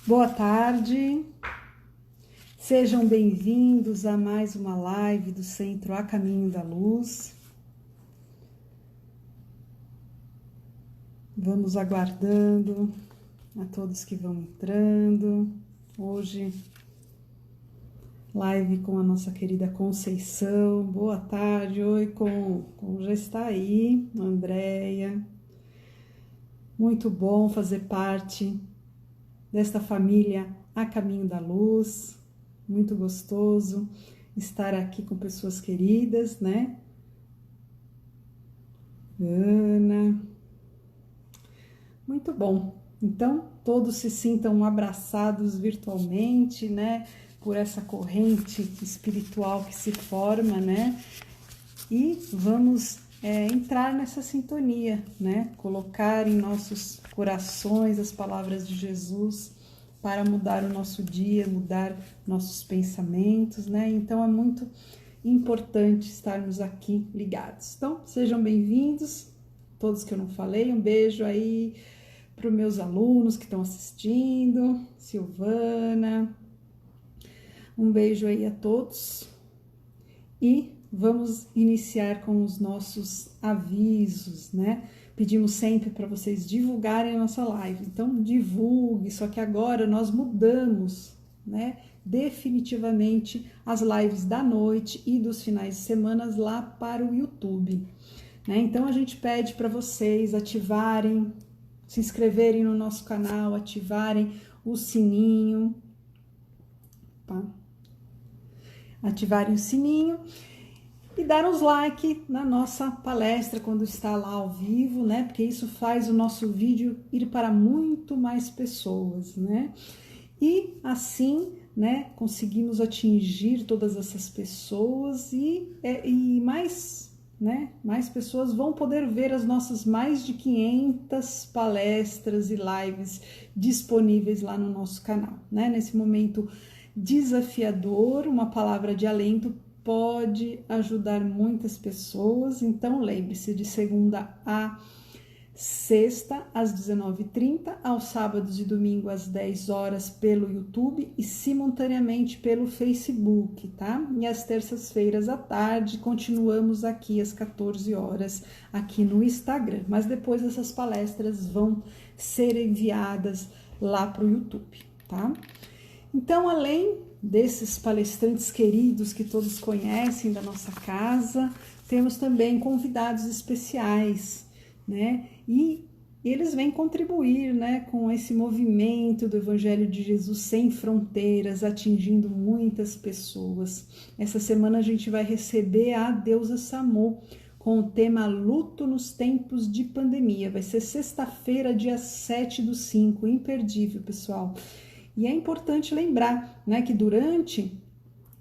Boa tarde, sejam bem-vindos a mais uma live do Centro A Caminho da Luz. Vamos aguardando a todos que vão entrando. Hoje, live com a nossa querida Conceição. Boa tarde, oi, como já está aí, Andréia. Muito bom fazer parte desta família A Caminho da Luz, muito gostoso estar aqui com pessoas queridas, né? Ana, muito bom. Então, todos se sintam abraçados virtualmente, né? Por essa corrente espiritual que se forma, né? E vamos entrar nessa sintonia, né? Colocar em nossos corações as palavras de Jesus para mudar o nosso dia, mudar nossos pensamentos, né? Então é muito importante estarmos aqui ligados. Então, sejam bem-vindos, todos que eu não falei, um beijo aí para os meus alunos que estão assistindo, Silvana, um beijo aí a todos e vamos iniciar com os nossos avisos, né? Pedimos sempre para vocês divulgarem a nossa live, então divulgue, só que agora nós mudamos, né? Definitivamente as lives da noite e dos finais de semana lá para o YouTube, né? Então a gente pede para vocês ativarem, se inscreverem no nosso canal, ativarem o sininho, tá? Ativarem o sininho e dar uns like na nossa palestra quando está lá ao vivo, né? Porque isso faz o nosso vídeo ir para muito mais pessoas, né? E assim, né, conseguimos atingir todas essas pessoas e mais, né? Mais pessoas vão poder ver as nossas mais de 500 palestras e lives disponíveis lá no nosso canal, né? Nesse momento desafiador, uma palavra de alento pode ajudar muitas pessoas, então lembre-se, de segunda a sexta às 19h30, aos sábados e domingo às 10 horas pelo YouTube e simultaneamente pelo Facebook, tá? E às terças-feiras à tarde continuamos aqui às 14 horas aqui no Instagram, mas depois essas palestras vão ser enviadas lá para o YouTube, tá? Então, além desses palestrantes queridos que todos conhecem da nossa casa, temos também convidados especiais, né? E eles vêm contribuir, né, com esse movimento do Evangelho de Jesus sem fronteiras, atingindo muitas pessoas. Essa semana a gente vai receber a deusa Samô com o tema Luto nos Tempos de Pandemia. Vai ser sexta-feira, dia 7/5, imperdível, pessoal. E é importante lembrar, né, que durante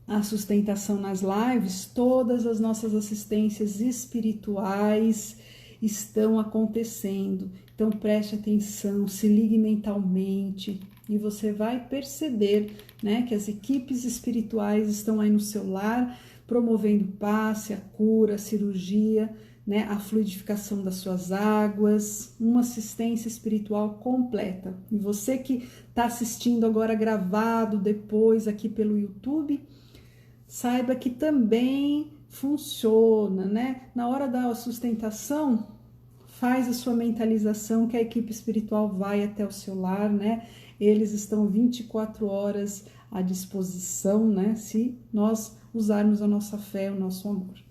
a sustentação nas lives, todas as nossas assistências espirituais estão acontecendo. Então preste atenção, se ligue mentalmente e você vai perceber, né, que as equipes espirituais estão aí no seu lar, promovendo passe, a cura, a cirurgia, né, a fluidificação das suas águas, uma assistência espiritual completa. E você que está assistindo agora gravado depois aqui pelo YouTube, saiba que também funciona, né? Na hora da sustentação, faz a sua mentalização que a equipe espiritual vai até o seu lar, né? Eles estão 24 horas à disposição, né? Se nós usarmos a nossa fé, o nosso amor.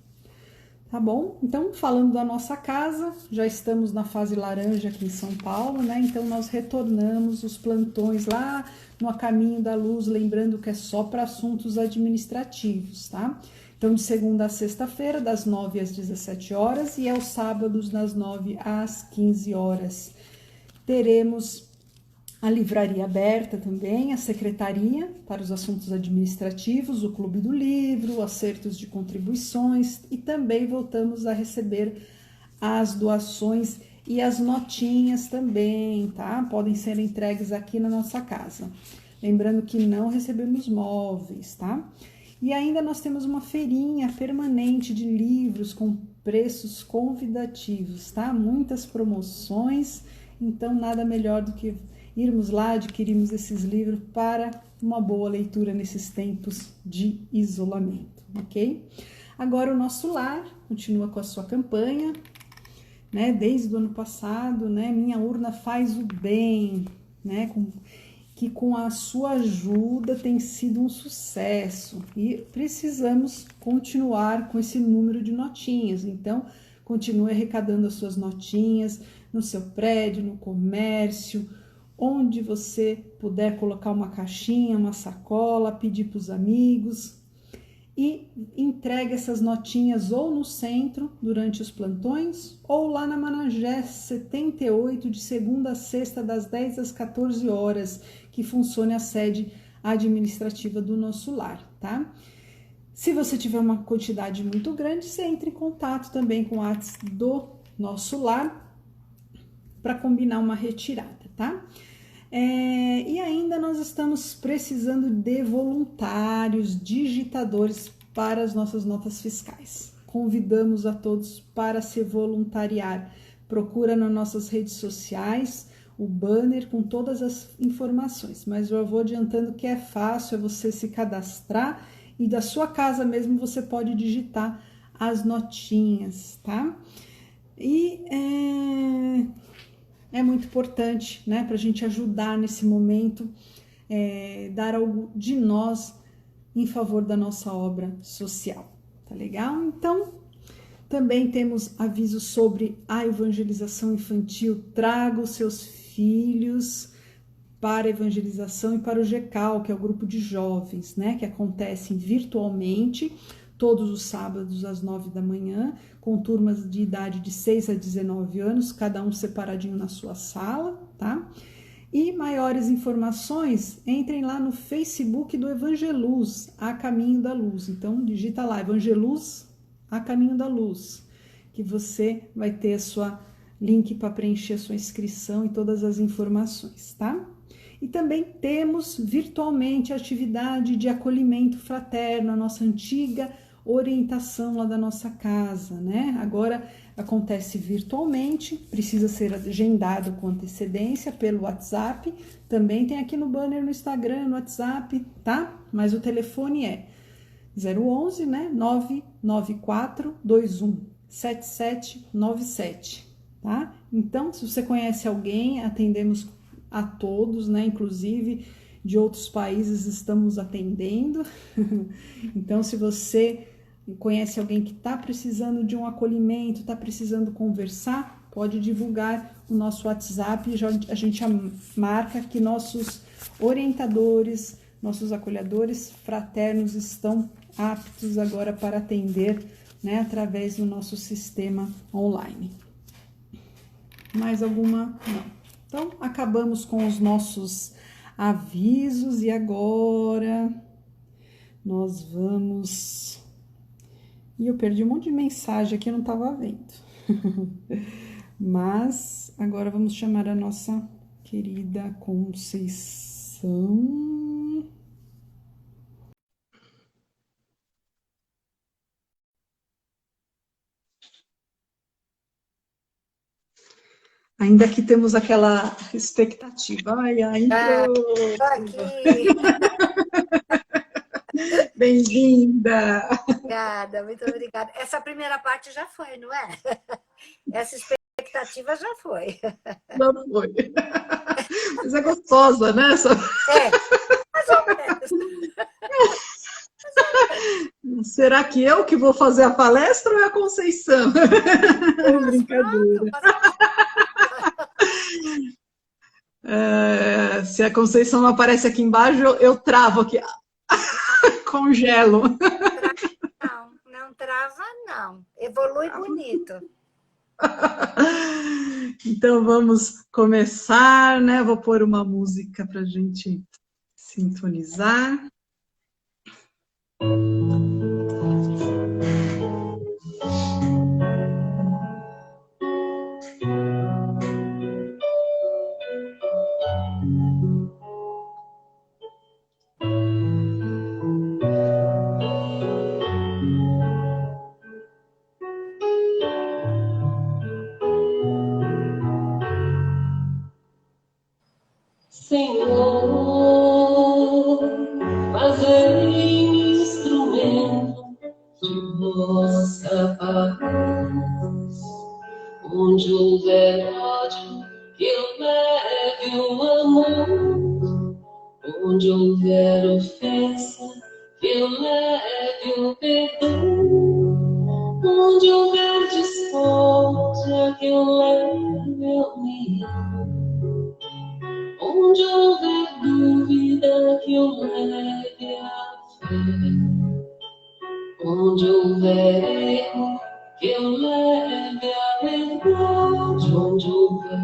Tá bom? Então, falando da nossa casa, já estamos na fase laranja aqui em São Paulo, né? Então, nós retornamos os plantões lá no A Caminho da Luz, lembrando que é só para assuntos administrativos, tá? Então, de segunda a sexta-feira, das 9 às 17 horas e aos sábados, das 9 às 15 horas. Teremos a livraria aberta também, a secretaria para os assuntos administrativos, o Clube do Livro, acertos de contribuições e também voltamos a receber as doações e as notinhas também, tá? Podem ser entregues aqui na nossa casa. Lembrando que não recebemos móveis, tá? E ainda nós temos uma feirinha permanente de livros com preços convidativos, tá? Muitas promoções, então nada melhor do que irmos lá, adquirirmos esses livros para uma boa leitura nesses tempos de isolamento, ok? Agora o Nosso Lar continua com a sua campanha, né? Desde o ano passado, né? Minha Urna Faz o Bem, né? Que com a sua ajuda tem sido um sucesso e precisamos continuar com esse número de notinhas. Então, continue arrecadando as suas notinhas no seu prédio, no comércio, onde você puder colocar uma caixinha, uma sacola, pedir para os amigos e entregue essas notinhas ou no centro durante os plantões ou lá na Managé 78 de segunda a sexta das 10 às 14 horas, que funcione a sede administrativa do Nosso Lar, tá? Se você tiver uma quantidade muito grande, você entra em contato também com o WhatsApp do Nosso Lar para combinar uma retirada, tá? E ainda nós estamos precisando de voluntários, digitadores para as nossas notas fiscais. Convidamos a todos para se voluntariar. Procura nas nossas redes sociais o banner com todas as informações, mas eu vou adiantando que é fácil, é você se cadastrar e da sua casa mesmo você pode digitar as notinhas, tá? E é muito importante, né, para a gente ajudar nesse momento, dar algo de nós em favor da nossa obra social, tá legal? Então, também temos avisos sobre a evangelização infantil. Traga os seus filhos para a evangelização e para o GECAL, que é o grupo de jovens, né, que acontecem virtualmente todos os sábados às 9 da manhã, com turmas de idade de 6 a 19 anos, cada um separadinho na sua sala, tá? E maiores informações, entrem lá no Facebook do Evangeluz, A Caminho da Luz. Então, digita lá, Evangeluz, A Caminho da Luz, que você vai ter link para preencher a sua inscrição e todas as informações, tá? E também temos virtualmente a atividade de acolhimento fraterno, a nossa antiga orientação lá da nossa casa, né? Agora acontece virtualmente, precisa ser agendado com antecedência pelo WhatsApp, também tem aqui no banner no Instagram, no WhatsApp, tá? Mas o telefone é 011, né? 994217797, tá? Então, se você conhece alguém, atendemos a todos, né? Inclusive de outros países estamos atendendo. Então, se você conhece alguém que está precisando de um acolhimento, está precisando conversar, pode divulgar o nosso WhatsApp e a gente marca que nossos orientadores, nossos acolhedores fraternos estão aptos agora para atender, né, através do nosso sistema online. Mais alguma? Não. Então, acabamos com os nossos avisos e agora nós vamos... E eu perdi um monte de mensagem aqui, eu não estava vendo. Mas agora vamos chamar a nossa querida Conceição. Ainda que temos aquela expectativa. Ai, a intro. Tô aqui. Bem-vinda. Obrigada, muito obrigada. Essa primeira parte já foi, não é? Essa expectativa já foi. Já foi. Mas é gostosa, né? Mais ou menos. Será que eu que vou fazer a palestra ou é a Conceição? Brincadeira. Pronto, Se a Conceição não aparece aqui embaixo, eu travo aqui. Congelo. não trava, não. Evolui bonito. Então vamos começar, né? Vou pôr uma música para a gente sintonizar. Onde houver ódio, que eu leve o amor. Onde houver ofensa, que eu leve o perdão. Onde houver discórdia, que eu leve a união. Onde houver dúvida, que eu leve a fé. Onde houver erro, que eu leve a verdade. Onde houver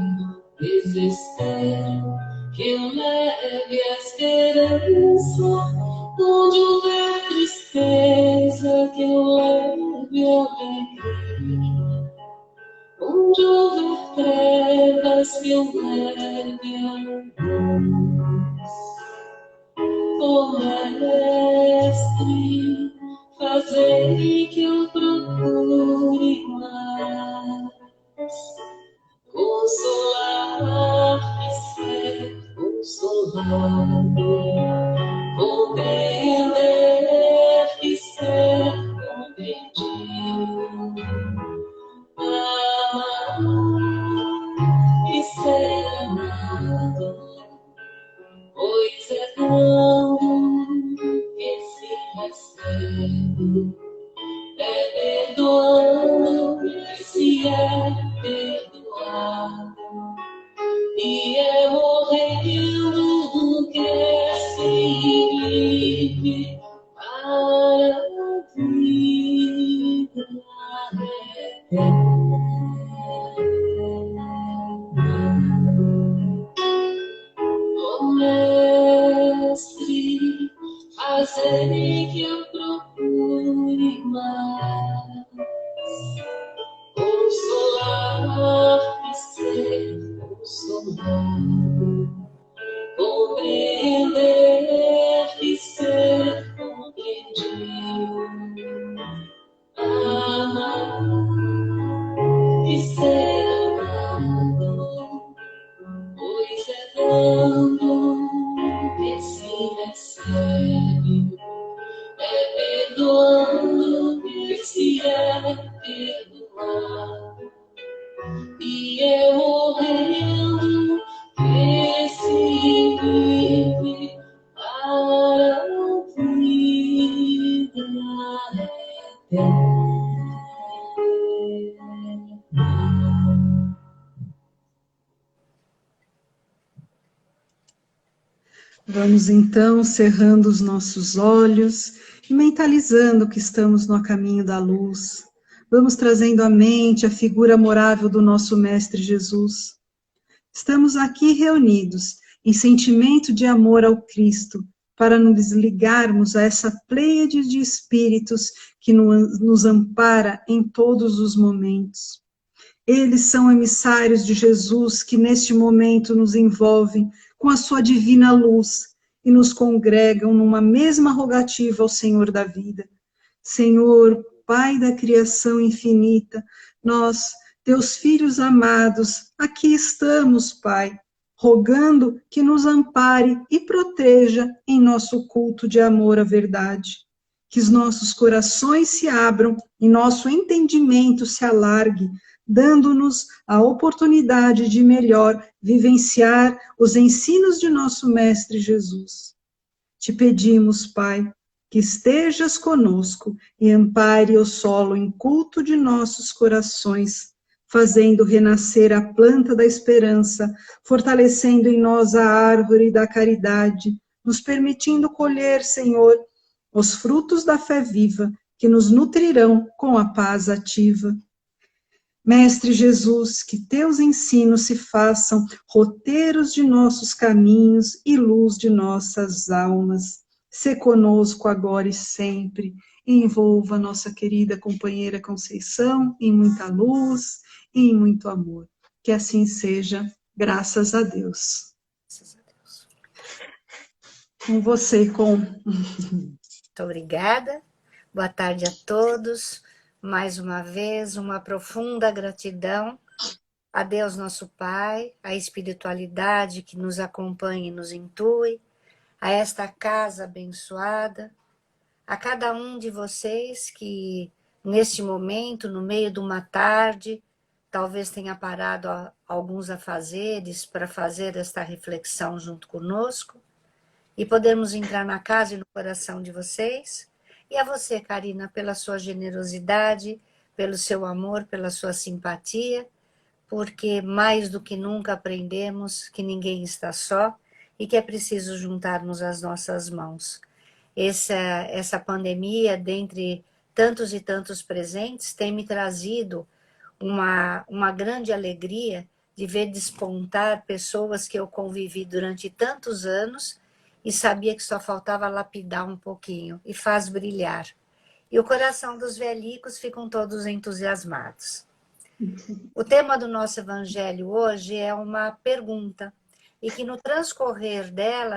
desespero, que eu leve a esperança. Onde houver tristeza, que eu leve a alegria. Onde houver trevas, que eu leve a luz. Oh, Mestre, fazei que eu procure mais consolar e ser consolado, compreender e ser compreendido, amar e ser amado. Pois é dando que se recebe, é perdoando que se é perdoado, e é morrendo que se vive para a vida eterna. Oh, Mestre, fazei que eu procure mais consolar e ser consolado, compreender e ser compreendido, amar e ser amado. Pois é dando que se recebe, é perdoando que se é perdoado, e é morrendo que se vive para a vida eterna. Vamos então cerrando os nossos olhos e mentalizando que estamos no caminho da luz. Vamos trazendo à mente a figura amorável do nosso Mestre Jesus. Estamos aqui reunidos em sentimento de amor ao Cristo, para nos ligarmos a essa pleiade de espíritos que nos ampara em todos os momentos. Eles são emissários de Jesus que neste momento nos envolvem com a sua divina luz e nos congregam numa mesma rogativa ao Senhor da vida. Senhor, Pai da criação infinita, nós, teus filhos amados, aqui estamos, Pai, rogando que nos ampare e proteja em nosso culto de amor à verdade. Que os nossos corações se abram e nosso entendimento se alargue, dando-nos a oportunidade de melhor vivenciar os ensinos de nosso Mestre Jesus. Te pedimos, Pai, que estejas conosco e ampare o solo inculto de nossos corações, fazendo renascer a planta da esperança, fortalecendo em nós a árvore da caridade, nos permitindo colher, Senhor, os frutos da fé viva, que nos nutrirão com a paz ativa. Mestre Jesus, que teus ensinos se façam roteiros de nossos caminhos e luz de nossas almas. Sê conosco agora e sempre, e envolva nossa querida companheira Conceição em muita luz e em muito amor. Que assim seja, graças a Deus. Graças a Deus. Com você, Com. Muito obrigada. Boa tarde a todos. Mais uma vez, uma profunda gratidão a Deus nosso Pai, a espiritualidade que nos acompanha e nos intui, a esta casa abençoada, a cada um de vocês que, neste momento, no meio de uma tarde, talvez tenha parado alguns afazeres para fazer esta reflexão junto conosco e podermos entrar na casa e no coração de vocês. E a você, Karina, pela sua generosidade, pelo seu amor, pela sua simpatia, porque mais do que nunca aprendemos que ninguém está só e que é preciso juntarmos as nossas mãos. Essa pandemia, dentre tantos e tantos presentes, tem me trazido uma grande alegria de ver despontar pessoas que eu convivi durante tantos anos e sabia que só faltava lapidar um pouquinho, e faz brilhar. E o coração dos velhicos ficam todos entusiasmados. O tema do nosso evangelho hoje é uma pergunta, e que no transcorrer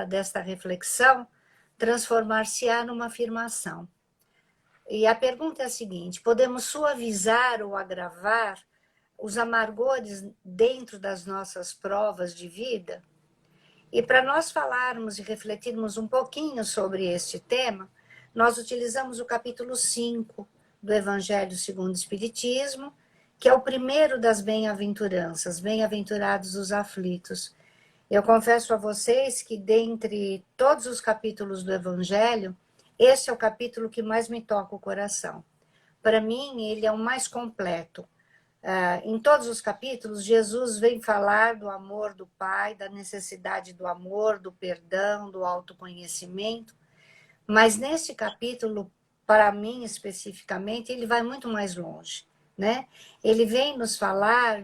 desta reflexão, transformar-se-á numa afirmação. E a pergunta é a seguinte: podemos suavizar ou agravar os amargores dentro das nossas provas de vida? E para nós falarmos e refletirmos um pouquinho sobre este tema, nós utilizamos o capítulo 5 do Evangelho segundo o Espiritismo, que é o primeiro das bem-aventuranças, bem-aventurados os aflitos. Eu confesso a vocês que, dentre todos os capítulos do Evangelho, esse é o capítulo que mais me toca o coração. Para mim, ele é o mais completo. Em todos os capítulos, Jesus vem falar do amor do Pai, da necessidade do amor, do perdão, do autoconhecimento. Mas nesse capítulo, para mim especificamente, ele vai muito mais longe, né? Ele vem nos falar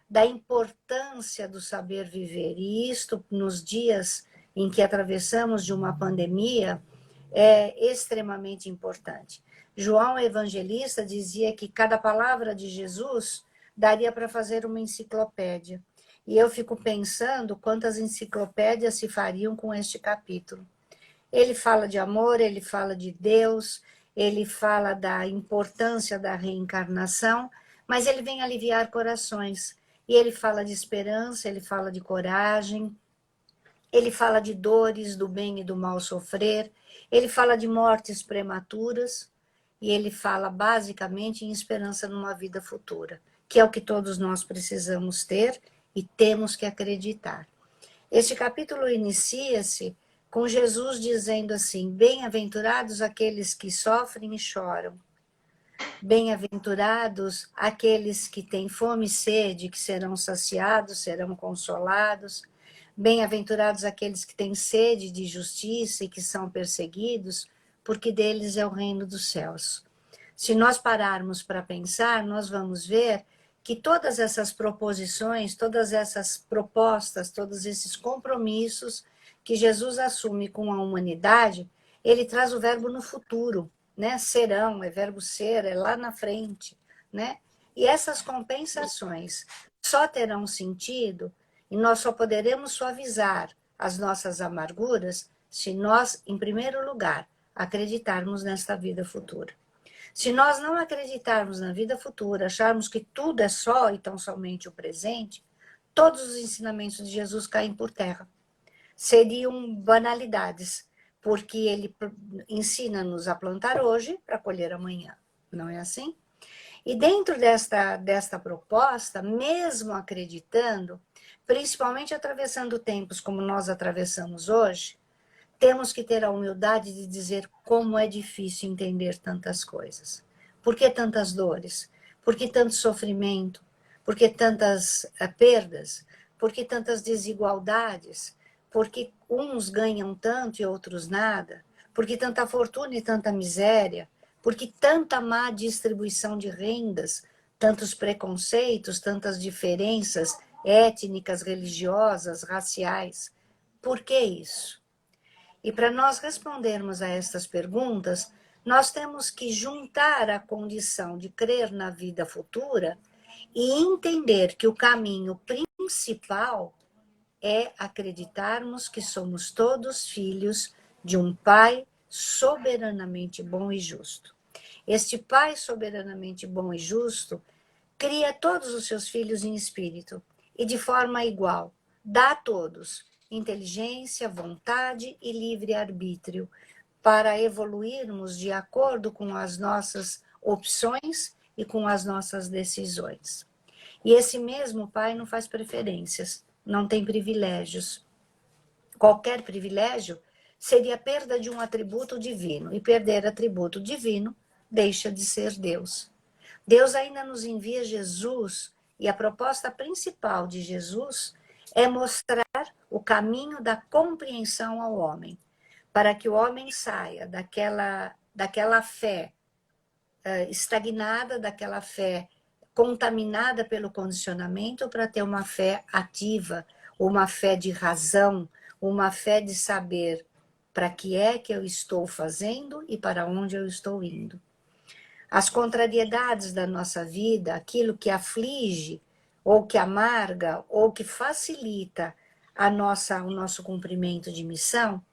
da importância do saber viver. E isto, nos dias em que atravessamos de uma pandemia, é extremamente importante. João Evangelista dizia que cada palavra de Jesus daria para fazer uma enciclopédia. E eu fico pensando quantas enciclopédias se fariam com este capítulo. Ele fala de amor, ele fala de Deus, ele fala da importância da reencarnação, mas ele vem aliviar corações. E ele fala de esperança, ele fala de coragem, ele fala de dores, do bem e do mal sofrer, ele fala de mortes prematuras, e ele fala basicamente em esperança numa vida futura, que é o que todos nós precisamos ter e temos que acreditar. Este capítulo inicia-se com Jesus dizendo assim: bem-aventurados aqueles que sofrem e choram, bem-aventurados aqueles que têm fome e sede, que serão saciados, serão consolados, bem-aventurados aqueles que têm sede de justiça e que são perseguidos, porque deles é o reino dos céus. Se nós pararmos para pensar, nós vamos ver que todas essas proposições, todas essas propostas, todos esses compromissos que Jesus assume com a humanidade, ele traz o verbo no futuro, né? Serão, é verbo ser, é lá na frente, né? E essas compensações só terão sentido e nós só poderemos suavizar as nossas amarguras se nós, em primeiro lugar, acreditarmos nesta vida futura. Se nós não acreditarmos na vida futura, acharmos que tudo é só e tão somente o presente, todos os ensinamentos de Jesus caem por terra. Seriam banalidades, porque ele ensina-nos a plantar hoje para colher amanhã, não é assim? E dentro desta proposta, mesmo acreditando, principalmente atravessando tempos como nós atravessamos hoje, temos que ter a humildade de dizer como é difícil entender tantas coisas. Por que tantas dores? Por que tanto sofrimento? Por que tantas perdas? Por que tantas desigualdades? Por que uns ganham tanto e outros nada? Por que tanta fortuna e tanta miséria? Por que tanta má distribuição de rendas? Tantos preconceitos, tantas diferenças étnicas, religiosas, raciais? Por que isso? E para nós respondermos a estas perguntas, nós temos que juntar a condição de crer na vida futura e entender que o caminho principal é acreditarmos que somos todos filhos de um Pai soberanamente bom e justo. Este Pai soberanamente bom e justo cria todos os seus filhos em espírito e de forma igual, dá a todos inteligência, vontade e livre-arbítrio para evoluirmos de acordo com as nossas opções e com as nossas decisões. E esse mesmo pai não faz preferências, não tem privilégios. Qualquer privilégio seria a perda de um atributo divino, e perder atributo divino deixa de ser Deus. Deus ainda nos envia Jesus, e a proposta principal de Jesus é mostrar o caminho da compreensão ao homem, para que o homem saia daquela fé estagnada, daquela fé contaminada pelo condicionamento, para ter uma fé ativa, uma fé de razão, uma fé de saber para que é que eu estou fazendo e para onde eu estou indo. As contrariedades da nossa vida, aquilo que aflige, ou que amarga, ou que facilita o nosso cumprimento de missão,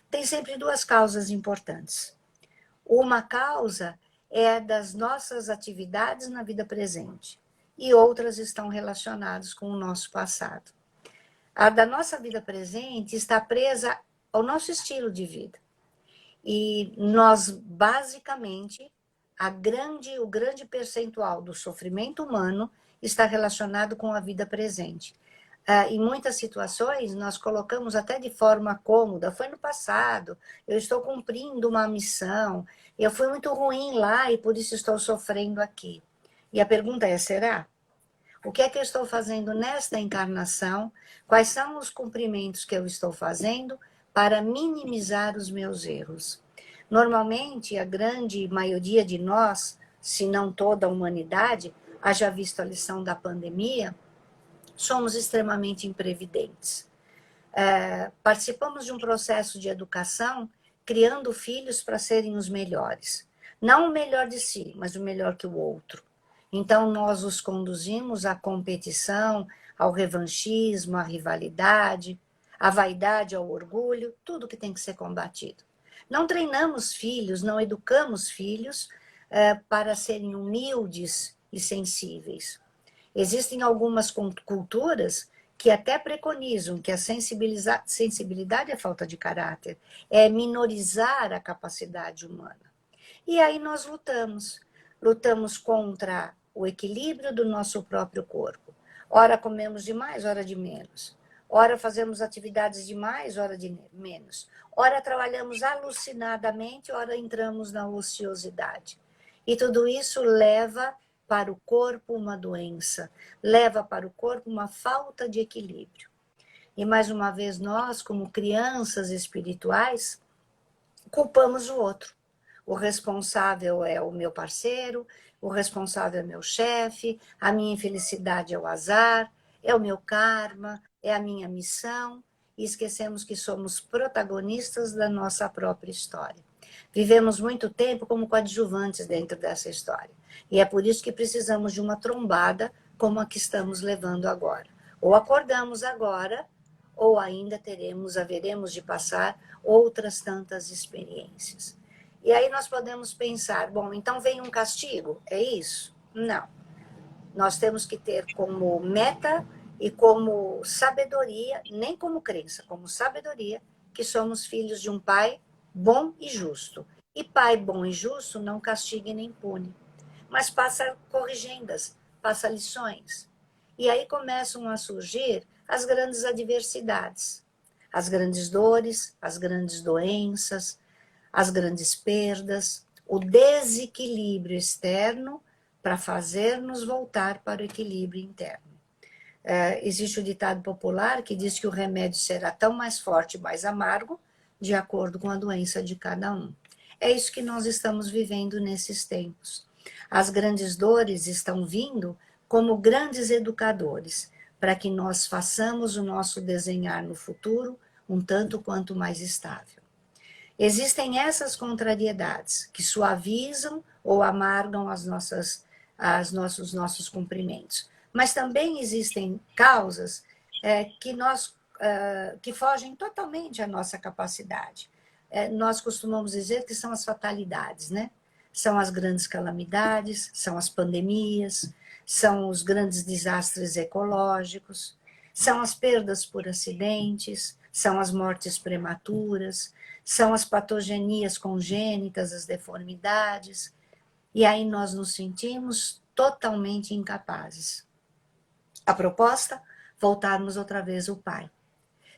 tem sempre duas causas importantes. Uma causa é das nossas atividades na vida presente, e outras estão relacionadas com o nosso passado. A da nossa vida presente está presa ao nosso estilo de vida. E nós, basicamente, o grande percentual do sofrimento humano está relacionado com a vida presente. Em muitas situações, nós colocamos até de forma cômoda, foi no passado, eu estou cumprindo uma missão, eu fui muito ruim lá e por isso estou sofrendo aqui. E a pergunta é, será? O que é que eu estou fazendo nesta encarnação? Quais são os cumprimentos que eu estou fazendo para minimizar os meus erros? Normalmente, a grande maioria de nós, se não toda a humanidade, haja visto a lição da pandemia, somos extremamente imprevidentes. Participamos de um processo de educação, criando filhos para serem os melhores. Não o melhor de si, mas o melhor que o outro. Então, nós os conduzimos à competição, ao revanchismo, à rivalidade, à vaidade, ao orgulho, tudo que tem que ser combatido. Não treinamos filhos, não educamos filhos para serem humildes e sensíveis. Existem algumas culturas que até preconizam que a sensibilidade é falta de caráter, é minorizar a capacidade humana. E aí nós lutamos contra o equilíbrio do nosso próprio corpo. Ora comemos demais, ora de menos. Ora fazemos atividades demais, ora de menos. Ora trabalhamos alucinadamente, ora entramos na ociosidade. E tudo isso leva para o corpo uma doença, leva para o corpo uma falta de equilíbrio. E mais uma vez nós, como crianças espirituais, culpamos o outro. O responsável é o meu parceiro, o responsável é meu chefe, a minha infelicidade é o azar, é o meu karma, é a minha missão, e esquecemos que somos protagonistas da nossa própria história. Vivemos muito tempo como coadjuvantes dentro dessa história. E é por isso que precisamos de uma trombada como a que estamos levando agora. Ou acordamos agora, ou ainda haveremos de passar outras tantas experiências. E aí nós podemos pensar, bom, então vem um castigo, é isso? Não. Nós temos que ter como meta e como sabedoria, nem como crença, como sabedoria, que somos filhos de um pai bom e justo. E pai bom e justo não castiga e nem pune, mas passa corrigendas, passa lições. E aí começam a surgir as grandes adversidades, as grandes dores, as grandes doenças, as grandes perdas, o desequilíbrio externo para fazer-nos voltar para o equilíbrio interno. Existe o ditado popular que diz que o remédio será tão mais forte e mais amargo, de acordo com a doença de cada um. É isso que nós estamos vivendo nesses tempos. As grandes dores estão vindo como grandes educadores, para que nós façamos o nosso desenhar no futuro um tanto quanto mais estável. Existem essas contrariedades que suavizam ou amargam os nossos cumprimentos. Mas também existem causas que fogem totalmente à nossa capacidade. Nós costumamos dizer que são as fatalidades, né? São as grandes calamidades, são as pandemias, são os grandes desastres ecológicos, são as perdas por acidentes, são as mortes prematuras, são as patogenias congênitas, as deformidades. E aí nós nos sentimos totalmente incapazes. A proposta? Voltarmos outra vez ao Pai.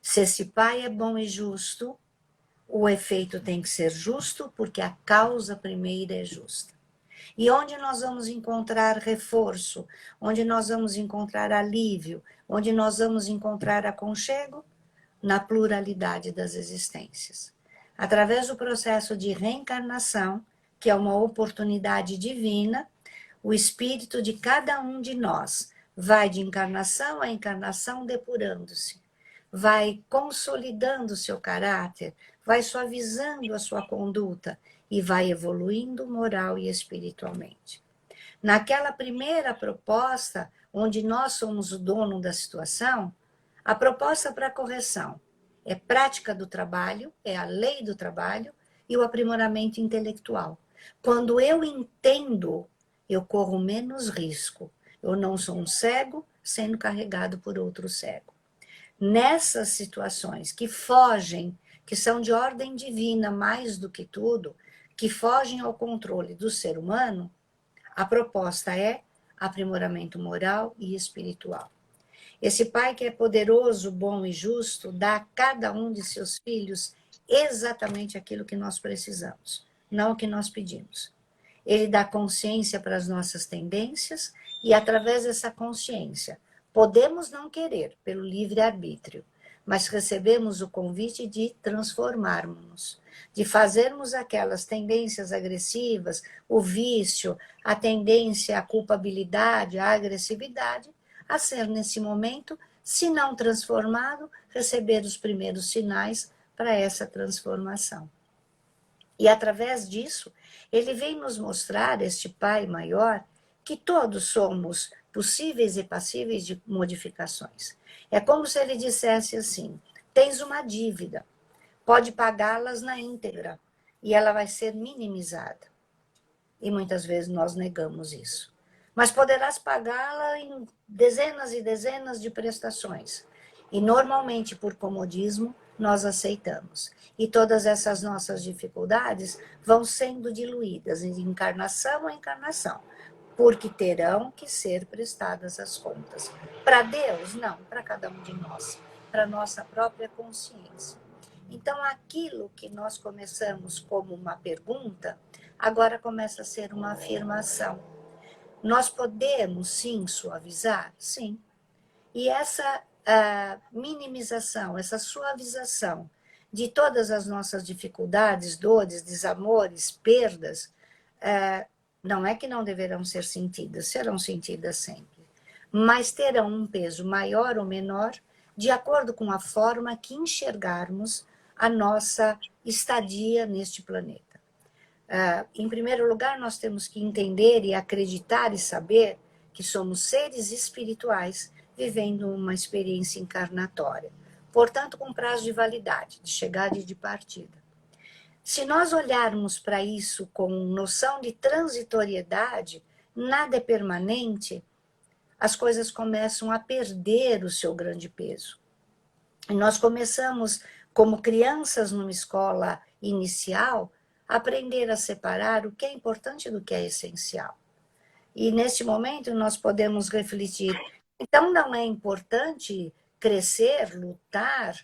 Se esse Pai é bom e justo, o efeito tem que ser justo, porque a causa primeira é justa. E onde nós vamos encontrar reforço, onde nós vamos encontrar alívio, onde nós vamos encontrar aconchego? Na pluralidade das existências. Através do processo de reencarnação, que é uma oportunidade divina, o espírito de cada um de nós vai de encarnação a encarnação depurando-se, vai consolidando o seu caráter, vai suavizando a sua conduta e vai evoluindo moral e espiritualmente. Naquela primeira proposta, onde nós somos o dono da situação, a proposta para a correção é prática do trabalho, é a lei do trabalho e o aprimoramento intelectual. Quando eu entendo, eu corro menos risco. Eu não sou um cego sendo carregado por outro cego. Nessas situações que fogem, que são de ordem divina mais do que tudo, que fogem ao controle do ser humano, a proposta é aprimoramento moral e espiritual. Esse Pai que é poderoso, bom e justo, dá a cada um de seus filhos exatamente aquilo que nós precisamos, não o que nós pedimos. Ele dá consciência para as nossas tendências e, através dessa consciência, podemos não querer pelo livre-arbítrio, mas recebemos o convite de transformarmos-nos, de fazermos aquelas tendências agressivas, o vício, a tendência à culpabilidade, à agressividade, a ser, nesse momento, se não transformado, receber os primeiros sinais para essa transformação. E, através disso, ele vem nos mostrar, este Pai maior, que todos somos possíveis e passíveis de modificações. É como se ele dissesse assim, tens uma dívida, pode pagá-las na íntegra, e ela vai ser minimizada. E muitas vezes nós negamos isso. Mas poderás pagá-la em dezenas e dezenas de prestações. E normalmente, por comodismo, nós aceitamos. E todas essas nossas dificuldades vão sendo diluídas de encarnação a encarnação, porque terão que ser prestadas as contas. Para Deus, não, para cada um de nós, para nossa própria consciência. Então, aquilo que nós começamos como uma pergunta, agora começa a ser uma afirmação. Nós podemos, sim, suavizar? Sim. E essa minimização, essa suavização de todas as nossas dificuldades, dores, desamores, perdas, não é que não deverão ser sentidas, serão sentidas sempre, mas terão um peso maior ou menor de acordo com a forma que enxergarmos a nossa estadia neste planeta. Em primeiro lugar, nós temos que entender e acreditar e saber que somos seres espirituais vivendo uma experiência encarnatória, portanto, com prazo de validade, de chegada e de partida. Se nós olharmos para isso com noção de transitoriedade, nada é permanente, as coisas começam a perder o seu grande peso. E nós começamos, como crianças numa escola inicial, a aprender a separar o que é importante do que é essencial. E neste momento nós podemos refletir, então não é importante crescer, lutar,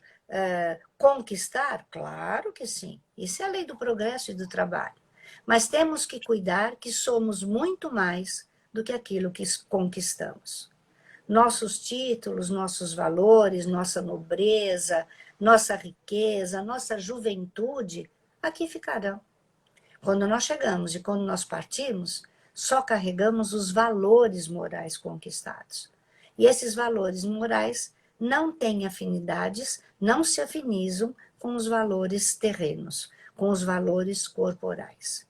conquistar? Claro que sim. Isso é a lei do progresso e do trabalho. Mas temos que cuidar que somos muito mais do que aquilo que conquistamos. Nossos títulos, nossos valores, nossa nobreza, nossa riqueza, nossa juventude, aqui ficarão. Quando nós chegamos e quando nós partimos, só carregamos os valores morais conquistados. E esses valores morais não têm afinidades, não se afinizam com os valores terrenos, com os valores corporais.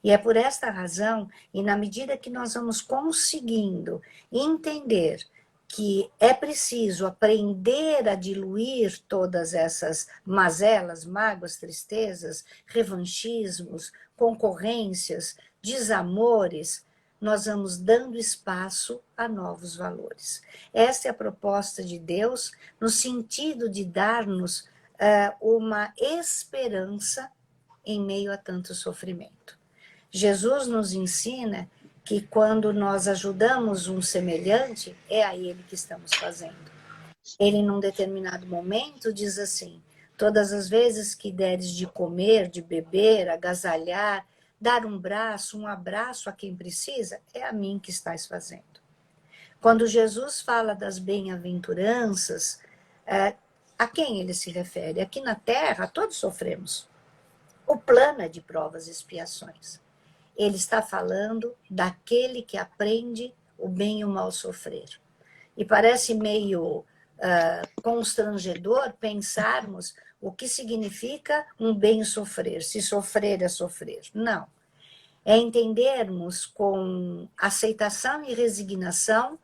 E é por esta razão, e na medida que nós vamos conseguindo entender que é preciso aprender a diluir todas essas mazelas, mágoas, tristezas, revanchismos, concorrências, desamores, nós vamos dando espaço a novos valores. Essa é a proposta de Deus, no sentido de dar-nos uma esperança em meio a tanto sofrimento. Jesus nos ensina que quando nós ajudamos um semelhante, é a ele que estamos fazendo. Ele, num determinado momento, diz assim: todas as vezes que deres de comer, de beber, agasalhar, dar um abraço a quem precisa, é a mim que estás fazendo. Quando Jesus fala das bem-aventuranças, a quem ele se refere? Aqui na Terra, todos sofremos. O plano é de provas e expiações. Ele está falando daquele que aprende o bem e o mal sofrer. E parece meio constrangedor pensarmos o que significa um bem sofrer, se sofrer é sofrer. Não. É entendermos com aceitação e resignação,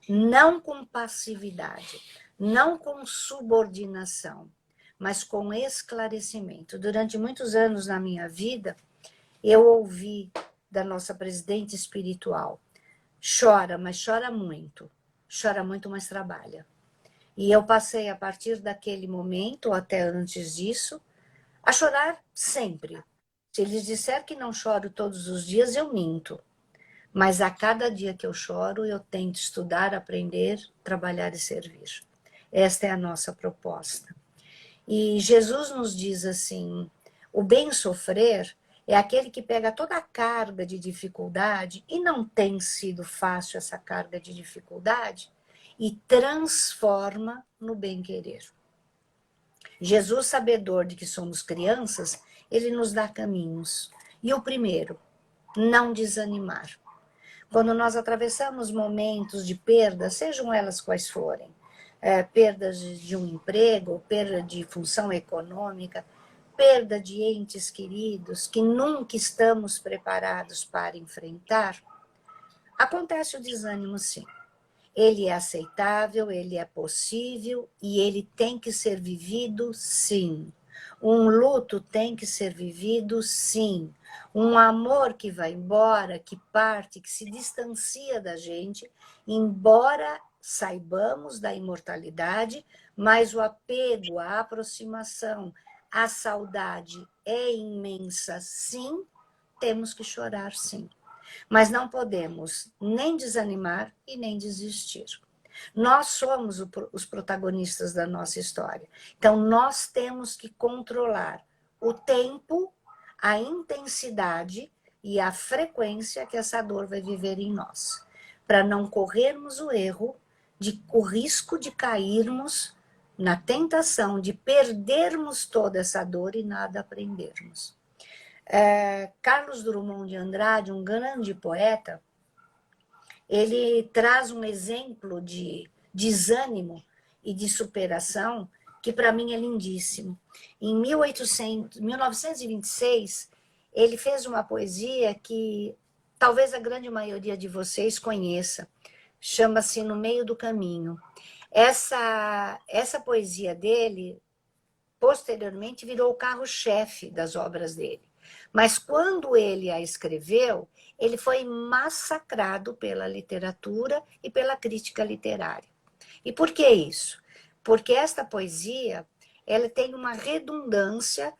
não com passividade, não com subordinação, mas com esclarecimento. Durante muitos anos na minha vida, eu ouvi da nossa presidente espiritual: chora, mas chora muito, mas trabalha. E eu passei, a partir daquele momento, ou até antes disso, a chorar sempre. Se eles disserem que não choro todos os dias, eu minto. Mas a cada dia que eu choro, eu tento estudar, aprender, trabalhar e servir. Esta é a nossa proposta. E Jesus nos diz assim: o bem sofrer é aquele que pega toda a carga de dificuldade, e não tem sido fácil essa carga de dificuldade, e transforma no bem-querer. Jesus, sabedor de que somos crianças, ele nos dá caminhos. E o primeiro, não desanimar. Quando nós atravessamos momentos de perda, sejam elas quais forem, perdas de um emprego, perda de função econômica, perda de entes queridos que nunca estamos preparados para enfrentar, acontece o desânimo, sim. Ele é aceitável, ele é possível e ele tem que ser vivido, sim. Um luto tem que ser vivido, sim. Um amor que vai embora, que parte, que se distancia da gente, embora saibamos da imortalidade, mas o apego, a aproximação, a saudade é imensa, sim. Temos que chorar, sim. Mas não podemos nem desanimar e nem desistir. Nós somos os protagonistas da nossa história. Então, nós temos que controlar o tempo, a intensidade e a frequência que essa dor vai viver em nós, para não corrermos o risco de cairmos na tentação de perdermos toda essa dor e nada aprendermos. Carlos Drummond de Andrade, um grande poeta, ele traz um exemplo de desânimo e de superação que para mim é lindíssimo. Em 1926, ele fez uma poesia que talvez a grande maioria de vocês conheça, chama-se No Meio do Caminho. Essa poesia dele, posteriormente, virou o carro-chefe das obras dele. Mas quando ele a escreveu, ele foi massacrado pela literatura e pela crítica literária. E por que isso? Porque esta poesia, ela tem uma redundância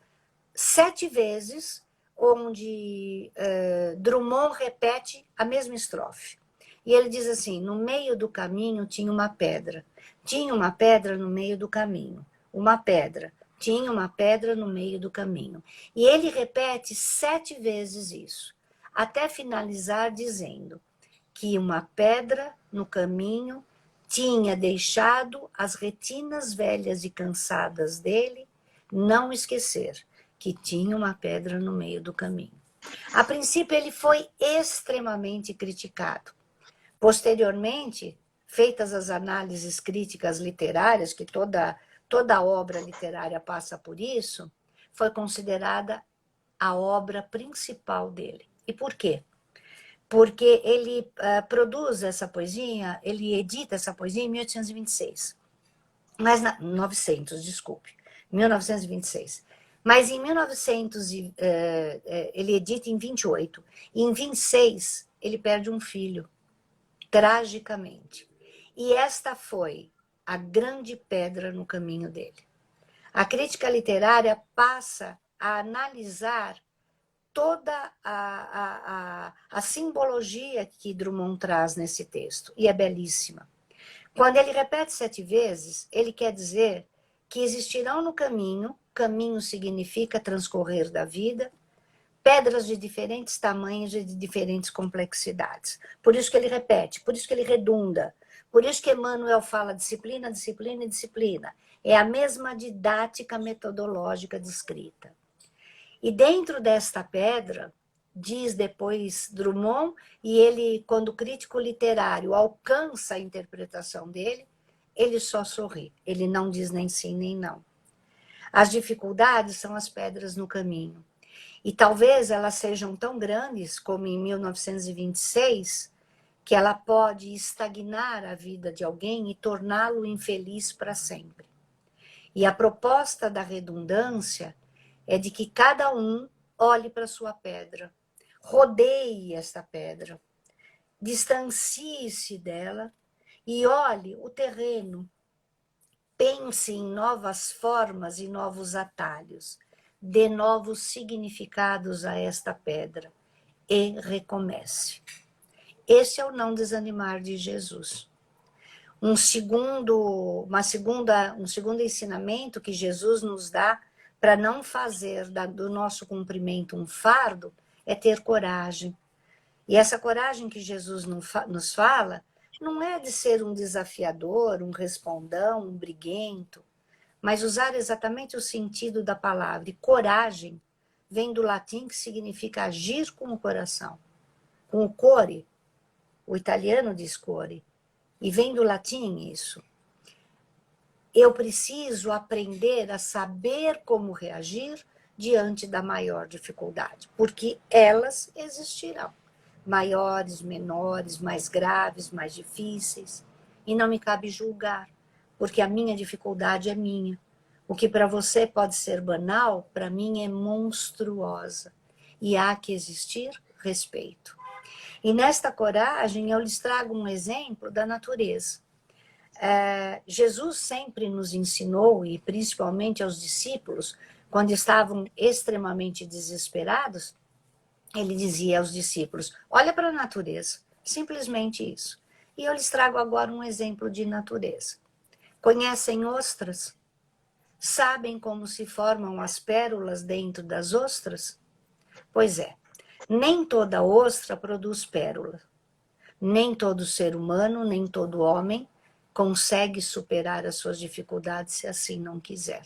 7 vezes, onde Drummond repete a mesma estrofe. E ele diz assim: no meio do caminho tinha uma pedra. Tinha uma pedra no meio do caminho. Uma pedra. Tinha uma pedra no meio do caminho. E ele repete 7 vezes isso, até finalizar dizendo que uma pedra no caminho tinha deixado as retinas velhas e cansadas dele não esquecer que tinha uma pedra no meio do caminho. A princípio, ele foi extremamente criticado. Posteriormente, feitas as análises críticas literárias, que toda obra literária passa por isso, foi considerada a obra principal dele. E por quê? Porque ele produz essa poesia, ele edita essa poesia em 1826. 1926. Mas em 1900, ele edita em 28. E em 26, ele perde um filho, tragicamente. E esta foi a grande pedra no caminho dele. A crítica literária passa a analisar toda a simbologia que Drummond traz nesse texto, e é belíssima. Quando ele repete 7 vezes, ele quer dizer que existirão no caminho, caminho significa transcorrer da vida, pedras de diferentes tamanhos e de diferentes complexidades. Por isso que ele repete, por isso que ele redunda, por isso que Emmanuel fala disciplina, disciplina e disciplina. É a mesma didática metodológica descrita. E dentro desta pedra, diz depois Drummond, e ele, quando o crítico literário alcança a interpretação dele, ele só sorri, ele não diz nem sim nem não. As dificuldades são as pedras no caminho. E talvez elas sejam tão grandes como em 1926, que ela pode estagnar a vida de alguém e torná-lo infeliz para sempre. E a proposta da redundância é de que cada um olhe para sua pedra, rodeie esta pedra, distancie-se dela e olhe o terreno, pense em novas formas e novos atalhos, dê novos significados a esta pedra e recomece. Esse é o não desanimar de Jesus. Um segundo ensinamento que Jesus nos dá para não fazer do nosso cumprimento um fardo é ter coragem. E essa coragem que Jesus nos fala não é de ser um desafiador, um respondão, um briguento, mas usar exatamente o sentido da palavra. E coragem vem do latim, que significa agir com o coração, com o core. O italiano diz core, e vem do latim isso. Eu preciso aprender a saber como reagir diante da maior dificuldade, porque elas existirão. Maiores, menores, mais graves, mais difíceis. E não me cabe julgar, porque a minha dificuldade é minha. O que para você pode ser banal, para mim é monstruosa. E há que existir respeito. E nesta coragem eu lhes trago um exemplo da natureza. Jesus sempre nos ensinou, e principalmente aos discípulos, quando estavam extremamente desesperados, ele dizia aos discípulos, olha para a natureza, simplesmente isso. E eu lhes trago agora um exemplo de natureza. Conhecem ostras? Sabem como se formam as pérolas dentro das ostras? Pois é, nem toda ostra produz pérola. Nem todo ser humano, nem todo homem consegue superar as suas dificuldades se assim não quiser.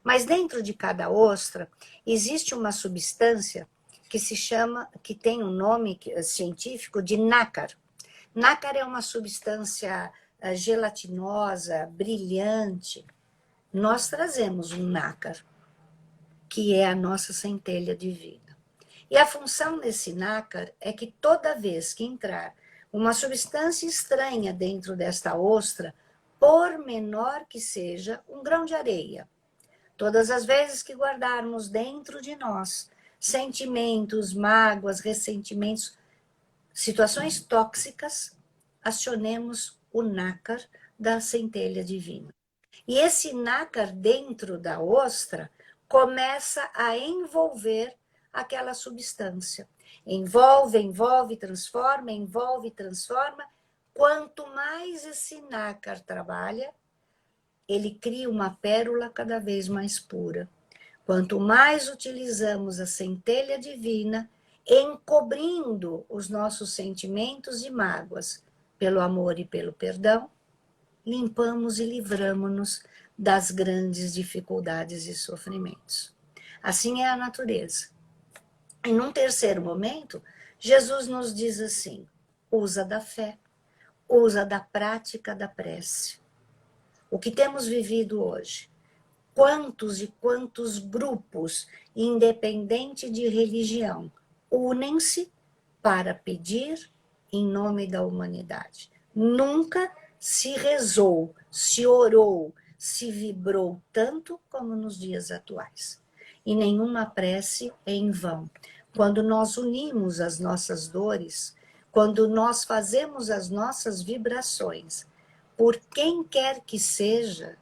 Mas dentro de cada ostra existe uma substância que se chama, que tem um nome científico de nácar. Nácar é uma substância gelatinosa, brilhante. Nós trazemos um nácar, que é a nossa centelha divina. E a função desse nácar é que toda vez que entrar uma substância estranha dentro desta ostra, por menor que seja, um grão de areia, todas as vezes que guardarmos dentro de nós sentimentos, mágoas, ressentimentos, situações tóxicas, acionemos o nácar da centelha divina. E esse nácar dentro da ostra começa a envolver aquela substância. Envolve, transforma, envolve, transforma. Quanto mais esse nácar trabalha, ele cria uma pérola cada vez mais pura. Quanto mais utilizamos a centelha divina, encobrindo os nossos sentimentos e mágoas pelo amor e pelo perdão, limpamos e livramos-nos das grandes dificuldades e sofrimentos. Assim é a natureza. E num terceiro momento, Jesus nos diz assim, usa da fé, usa da prática da prece. O que temos vivido hoje? Quantos e quantos grupos, independente de religião, unem-se para pedir em nome da humanidade. Nunca se rezou, se orou, se vibrou tanto como nos dias atuais. E nenhuma prece é em vão. Quando nós unimos as nossas dores, quando nós fazemos as nossas vibrações, por quem quer que seja,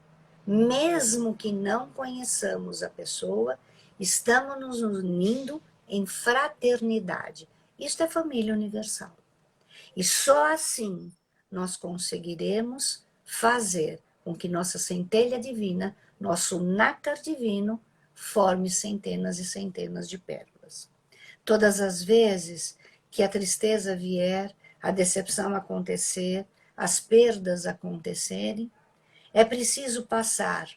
mesmo que não conheçamos a pessoa, estamos nos unindo em fraternidade. Isto é família universal. E só assim nós conseguiremos fazer com que nossa centelha divina, nosso nácar divino, forme centenas e centenas de pérolas. Todas as vezes que a tristeza vier, a decepção acontecer, as perdas acontecerem, é preciso passar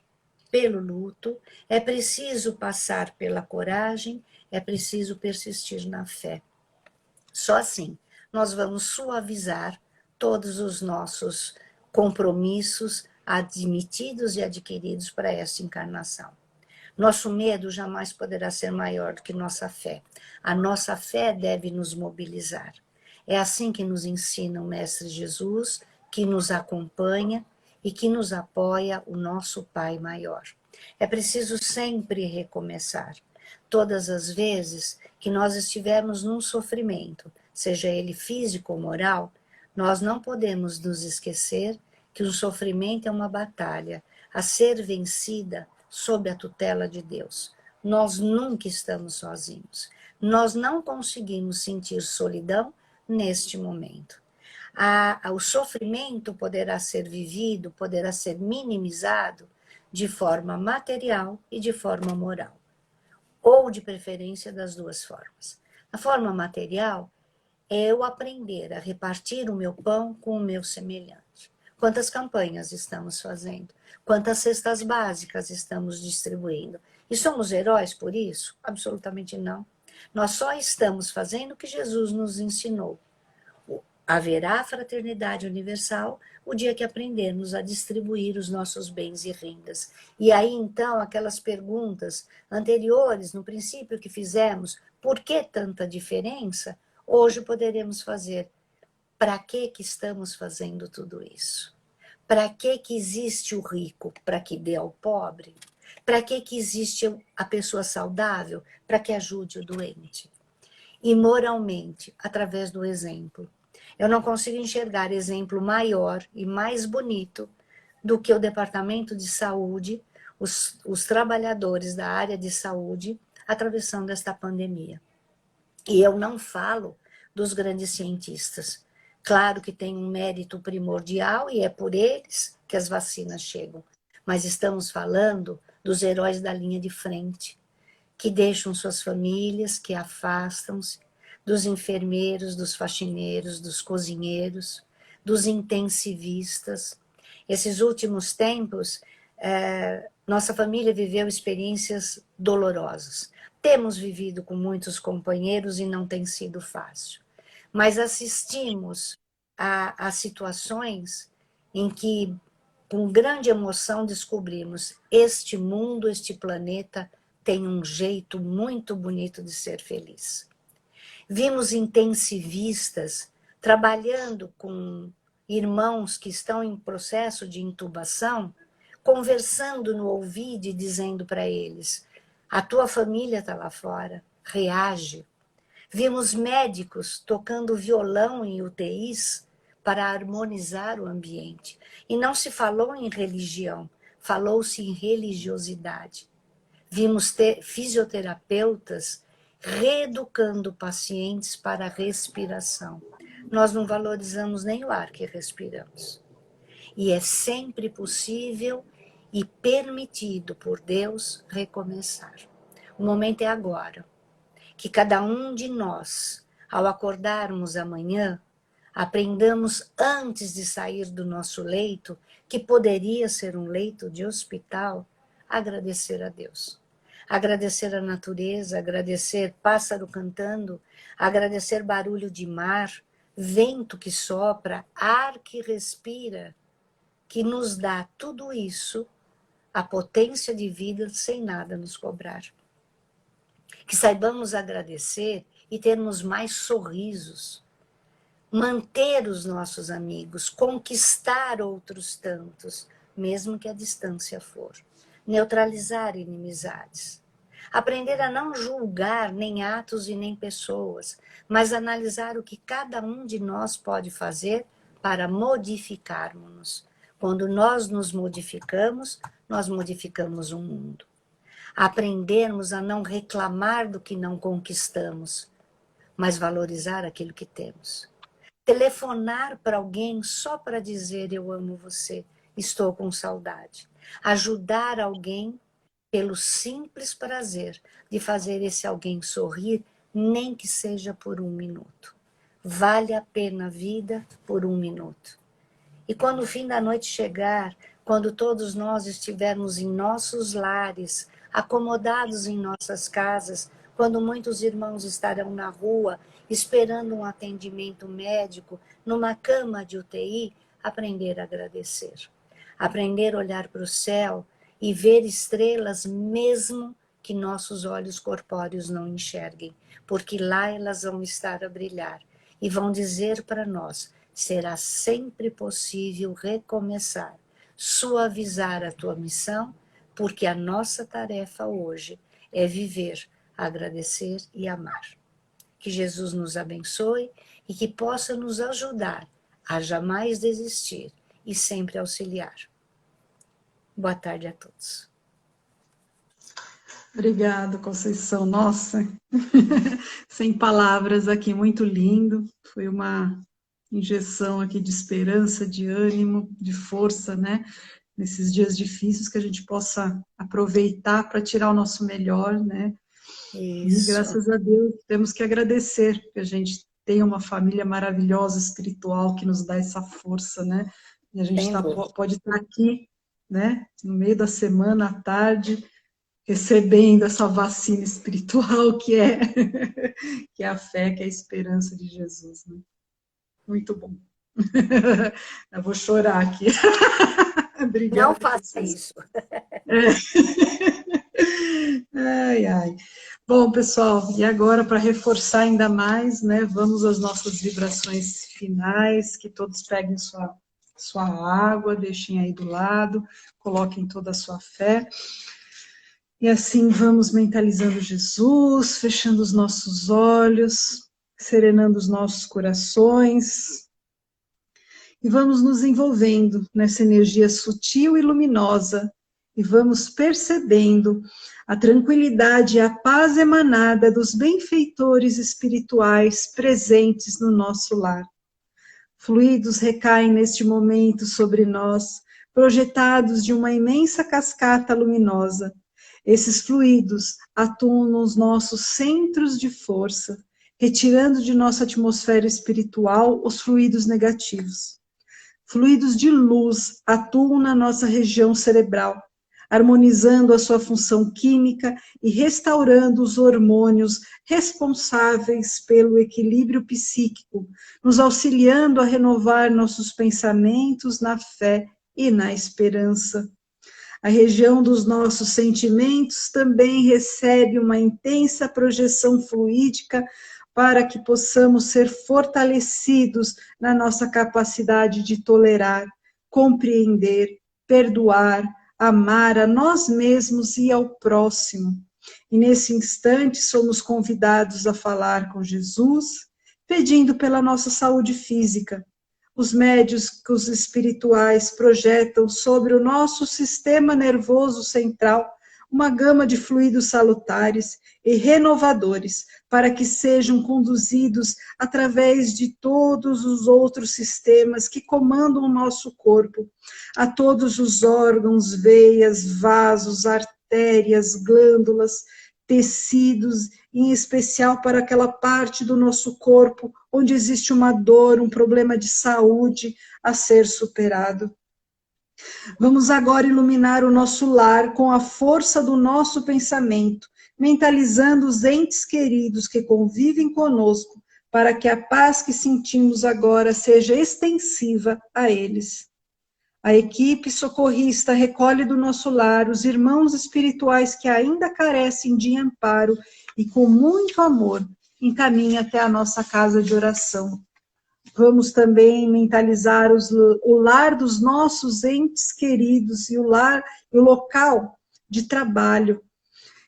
pelo luto, é preciso passar pela coragem, é preciso persistir na fé. Só assim nós vamos suavizar todos os nossos compromissos admitidos e adquiridos para esta encarnação. Nosso medo jamais poderá ser maior do que nossa fé. A nossa fé deve nos mobilizar. É assim que nos ensina o Mestre Jesus, que nos acompanha e que nos apoia o nosso Pai maior. É preciso sempre recomeçar. Todas as vezes que nós estivermos num sofrimento, seja ele físico ou moral, nós não podemos nos esquecer que o sofrimento é uma batalha a ser vencida sob a tutela de Deus. Nós nunca estamos sozinhos. Nós não conseguimos sentir solidão neste momento. O sofrimento poderá ser vivido, poderá ser minimizado de forma material e de forma moral, ou de preferência das duas formas. A forma material é eu aprender a repartir o meu pão com o meu semelhante. Quantas campanhas estamos fazendo? Quantas cestas básicas estamos distribuindo? E somos heróis por isso? Absolutamente não. Nós só estamos fazendo o que Jesus nos ensinou. Haverá fraternidade universal o dia que aprendermos a distribuir os nossos bens e rendas. E aí, então, aquelas perguntas anteriores, no princípio que fizemos, por que tanta diferença? Hoje poderemos fazer. Para que estamos fazendo tudo isso? Para que existe o rico? Para que dê ao pobre? Para que existe a pessoa saudável? Para que ajude o doente? E moralmente, através do exemplo. Eu não consigo enxergar exemplo maior e mais bonito do que o Departamento de Saúde, os trabalhadores da área de saúde, atravessando esta pandemia. E eu não falo dos grandes cientistas. Claro que tem um mérito primordial e é por eles que as vacinas chegam. Mas estamos falando dos heróis da linha de frente, que deixam suas famílias, que afastam-se, dos enfermeiros, dos faxineiros, dos cozinheiros, dos intensivistas. Esses últimos tempos, nossa família viveu experiências dolorosas. Temos vivido com muitos companheiros e não tem sido fácil. Mas assistimos a situações em que, com grande emoção, descobrimos este mundo, este planeta, tem um jeito muito bonito de ser feliz. Vimos intensivistas trabalhando com irmãos que estão em processo de intubação, conversando no ouvido e dizendo para eles: a tua família está lá fora, reage. Vimos médicos tocando violão em UTIs para harmonizar o ambiente. E não se falou em religião, falou-se em religiosidade. Vimos fisioterapeutas reeducando pacientes para a respiração. Nós não valorizamos nem o ar que respiramos. E é sempre possível e permitido por Deus recomeçar. O momento é agora. Que cada um de nós, ao acordarmos amanhã, aprendamos antes de sair do nosso leito, que poderia ser um leito de hospital, agradecer a Deus. Agradecer a natureza, agradecer pássaro cantando, agradecer barulho de mar, vento que sopra, ar que respira, que nos dá tudo isso, a potência de vida sem nada nos cobrar. Que saibamos agradecer e termos mais sorrisos, manter os nossos amigos, conquistar outros tantos, mesmo que a distância for, neutralizar inimizades, aprender a não julgar nem atos e nem pessoas, mas analisar o que cada um de nós pode fazer para modificarmos-nos. Quando nós nos modificamos o mundo. Aprendermos a não reclamar do que não conquistamos, mas valorizar aquilo que temos. Telefonar para alguém só para dizer eu amo você, estou com saudade. Ajudar alguém pelo simples prazer de fazer esse alguém sorrir, nem que seja por 1 minuto. Vale a pena a vida por 1 minuto. E quando o fim da noite chegar, quando todos nós estivermos em nossos lares, acomodados em nossas casas, quando muitos irmãos estarão na rua, esperando um atendimento médico, numa cama de UTI, aprender a agradecer. Aprender a olhar para o céu e ver estrelas mesmo que nossos olhos corpóreos não enxerguem, porque lá elas vão estar a brilhar e vão dizer para nós, será sempre possível recomeçar, suavizar a tua missão, porque a nossa tarefa hoje é viver, agradecer e amar. Que Jesus nos abençoe e que possa nos ajudar a jamais desistir e sempre auxiliar. Boa tarde a todos. Obrigada, Conceição. Nossa, sem palavras aqui, muito lindo. Foi uma injeção aqui de esperança, de ânimo, de força, né? Nesses dias difíceis, que a gente possa aproveitar para tirar o nosso melhor, né? Isso. E graças a Deus temos que agradecer, porque a gente tem uma família maravilhosa, espiritual, que nos dá essa força, né? E a gente pode estar aqui, né? No meio da semana, à tarde, recebendo essa vacina espiritual que é, que é a fé, que é a esperança de Jesus, né? Muito bom. Eu vou chorar aqui. Obrigada. Não faça isso. Ai, ai. Bom, pessoal, e agora, para reforçar ainda mais, né, vamos às nossas vibrações finais, que todos peguem sua água, deixem aí do lado, coloquem toda a sua fé. E assim vamos mentalizando Jesus, fechando os nossos olhos, serenando os nossos corações, e vamos nos envolvendo nessa energia sutil e luminosa, e vamos percebendo a tranquilidade e a paz emanada dos benfeitores espirituais presentes no nosso lar. Fluidos recaem neste momento sobre nós, projetados de uma imensa cascata luminosa. Esses fluidos atuam nos nossos centros de força, retirando de nossa atmosfera espiritual os fluidos negativos. Fluidos de luz atuam na nossa região cerebral, harmonizando a sua função química e restaurando os hormônios responsáveis pelo equilíbrio psíquico, nos auxiliando a renovar nossos pensamentos na fé e na esperança. A região dos nossos sentimentos também recebe uma intensa projeção fluídica para que possamos ser fortalecidos na nossa capacidade de tolerar, compreender, perdoar, amar a nós mesmos e ao próximo. E nesse instante somos convidados a falar com Jesus, pedindo pela nossa saúde física. Os médicos espirituais projetam sobre o nosso sistema nervoso central uma gama de fluidos salutares e renovadores para que sejam conduzidos através de todos os outros sistemas que comandam o nosso corpo, a todos os órgãos, veias, vasos, artérias, glândulas, tecidos, em especial para aquela parte do nosso corpo onde existe uma dor, um problema de saúde a ser superado. Vamos agora iluminar o nosso lar com a força do nosso pensamento, mentalizando os entes queridos que convivem conosco, para que a paz que sentimos agora seja extensiva a eles. A equipe socorrista recolhe do nosso lar os irmãos espirituais que ainda carecem de amparo e com muito amor encaminha até a nossa casa de oração. Vamos também mentalizar o lar dos nossos entes queridos e o local de trabalho,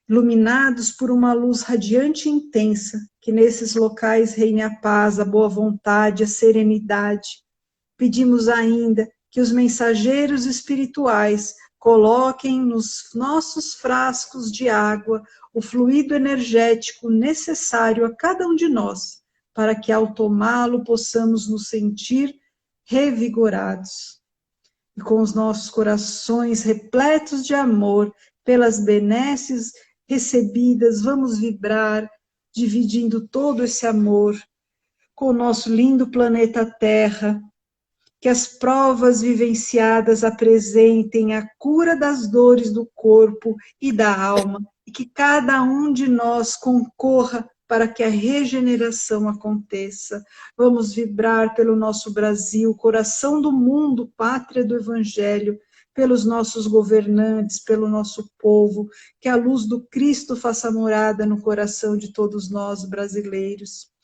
iluminados por uma luz radiante e intensa, que nesses locais reine a paz, a boa vontade, a serenidade. Pedimos ainda que os mensageiros espirituais coloquem nos nossos frascos de água o fluido energético necessário a cada um de nós, para que ao tomá-lo possamos nos sentir revigorados. E com os nossos corações repletos de amor pelas benesses recebidas, vamos vibrar, dividindo todo esse amor com o nosso lindo planeta Terra, que as provas vivenciadas apresentem a cura das dores do corpo e da alma, e que cada um de nós concorra para que a regeneração aconteça. Vamos vibrar pelo nosso Brasil, coração do mundo, pátria do Evangelho, pelos nossos governantes, pelo nosso povo, que a luz do Cristo faça morada no coração de todos nós brasileiros.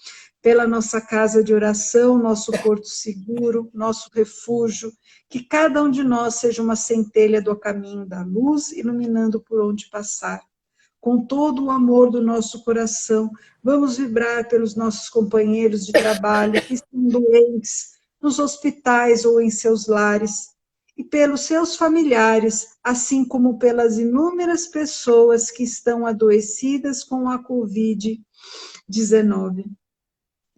Pela nossa casa de oração, nosso porto seguro, nosso refúgio, que cada um de nós seja uma centelha do caminho da luz, iluminando por onde passar. Com todo o amor do nosso coração, vamos vibrar pelos nossos companheiros de trabalho que estão doentes, nos hospitais ou em seus lares, e pelos seus familiares, assim como pelas inúmeras pessoas que estão adoecidas com a Covid-19.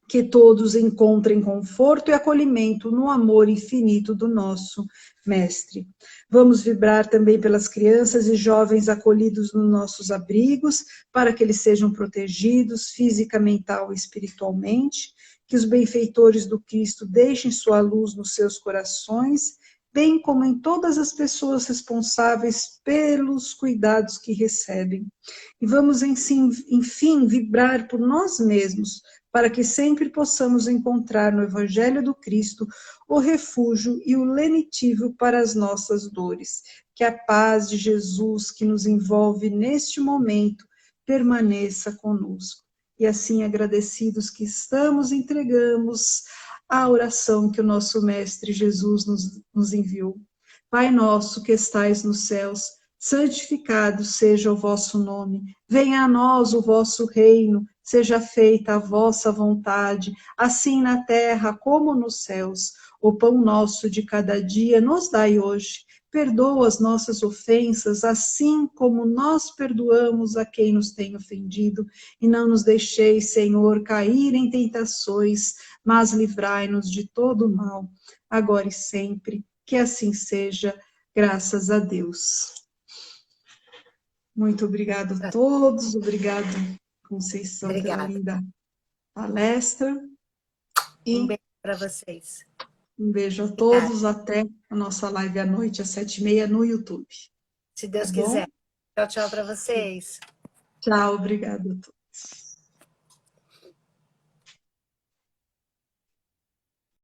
Que todos encontrem conforto e acolhimento no amor infinito do nosso Mestre. Vamos vibrar também pelas crianças e jovens acolhidos nos nossos abrigos, para que eles sejam protegidos física, mental e espiritualmente, que os benfeitores do Cristo deixem sua luz nos seus corações, bem como em todas as pessoas responsáveis pelos cuidados que recebem. E vamos, enfim, vibrar por nós mesmos, para que sempre possamos encontrar no Evangelho do Cristo o refúgio e o lenitivo para as nossas dores. Que a paz de Jesus que nos envolve neste momento permaneça conosco. E assim, agradecidos que estamos, entregamos a oração que o nosso Mestre Jesus nos enviou. Pai nosso que estais nos céus, santificado seja o vosso nome. Venha a nós o vosso reino. Seja feita a vossa vontade, assim na terra como nos céus. O pão nosso de cada dia nos dai hoje. Perdoa as nossas ofensas, assim como nós perdoamos a quem nos tem ofendido. E não nos deixeis, Senhor, cair em tentações, mas livrai-nos de todo o mal, agora e sempre. Que assim seja, graças a Deus. Muito obrigado a todos, obrigado, Conceição, pela linda palestra. E um beijo para vocês. Um beijo a todos, até a nossa live à noite, às 7h30 no YouTube. Se Deus quiser. Tchau, tchau para vocês. Tchau, obrigada a todos.